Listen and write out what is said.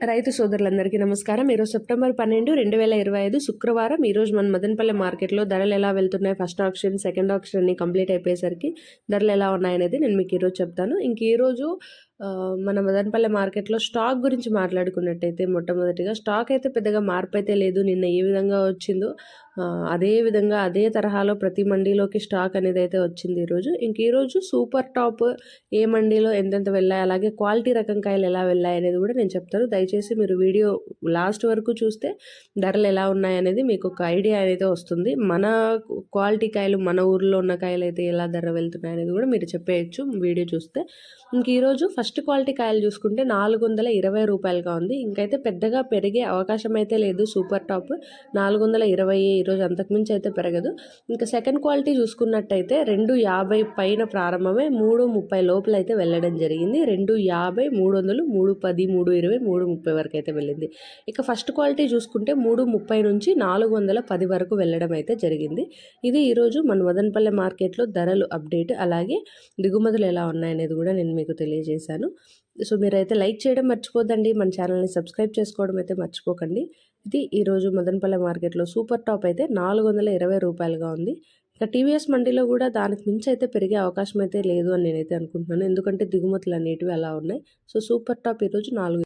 రైతు సోదరులందరికీ నమస్కారం. ఈరోజు సెప్టెంబర్ 12, 2025 శుక్రవారం. ఈరోజు మన మదనపల్లె మార్కెట్లో ధరలు ఎలా వెళ్తున్నాయి, ఫస్ట్ ఆక్షన్, సెకండ్ ఆక్షన్ అన్ని కంప్లీట్ అయిపోయేసరికి ధరలు ఎలా ఉన్నాయనేది నేను మీకు ఈరోజు చెప్తాను. ఈరోజు మన మదనపల్లె మార్కెట్లో స్టాక్ గురించి మాట్లాడుకున్నట్టయితే మొట్టమొదటిగా స్టాక్ అయితే పెద్దగా మార్పు అయితే లేదు. నిన్న ఏ విధంగా వచ్చిందో అదే విధంగా అదే తరహాలో ప్రతి మండీలోకి స్టాక్ అనేది అయితే వచ్చింది ఈరోజు. ఈరోజు సూపర్ టాప్ ఏ మండీలో ఎంతెంత వెళ్ళాయి, అలాగే క్వాలిటీ రకం కాయలు ఎలా వెళ్ళాయి అనేది కూడా నేను చెప్తాను. దయచేసి మీరు వీడియో లాస్ట్ వరకు చూస్తే ధరలు ఎలా ఉన్నాయనేది మీకు ఒక ఐడియా అయితే వస్తుంది. మన క్వాలిటీ కాయలు, మన ఊర్లో ఉన్న కాయలు అయితే ఎలా ధర వెళ్తున్నాయి అనేది కూడా మీరు చెప్పేయచ్చు వీడియో చూస్తే. ఈరోజు ఫస్ట్ క్వాలిటీ కాయలు చూసుకుంటే 420 రూపాయలుగా ఉంది. ఇంకైతే పెద్దగా పెరిగే అవకాశం అయితే లేదు. సూపర్ టాప్ 420, ఈరోజు అంతకుమించి అయితే పెరగదు. ఇంకా సెకండ్ క్వాలిటీ చూసుకున్నట్టయితే 250 పైన ప్రారంభమై 330 లోపల అయితే వెళ్ళడం జరిగింది. 250, 300, 310, 320, 330 వరకు అయితే వెళ్ళింది. ఇక ఫస్ట్ క్వాలిటీ చూసుకుంటే 330 నుంచి 410 వరకు వెళ్ళడం అయితే జరిగింది. ఇది ఈరోజు మన మదనపల్లె మార్కెట్లో ధరలు అప్డేట్, అలాగే దిగుమతులు ఎలా ఉన్నాయనేది కూడా నేను మీకు తెలియజేశాను. సో మీరైతే లైక్ చేయడం మర్చిపోద్దండి, మన ఛానల్ని సబ్స్క్రైబ్ చేసుకోవడం అయితే మర్చిపోకండి. ఇది ఈరోజు మదనపల్లె మార్కెట్లో సూపర్ టాప్ అయితే 420 రూపాయలుగా ఉంది. ఇక టీవీఎస్ మండీలో కూడా దానికి మించి అయితే పెరిగే అవకాశం అయితే లేదు అని నేనైతే అనుకుంటున్నాను, ఎందుకంటే దిగుమతులు అనేటివి అలా ఉన్నాయి. సో సూపర్ టాప్ ఈరోజు 4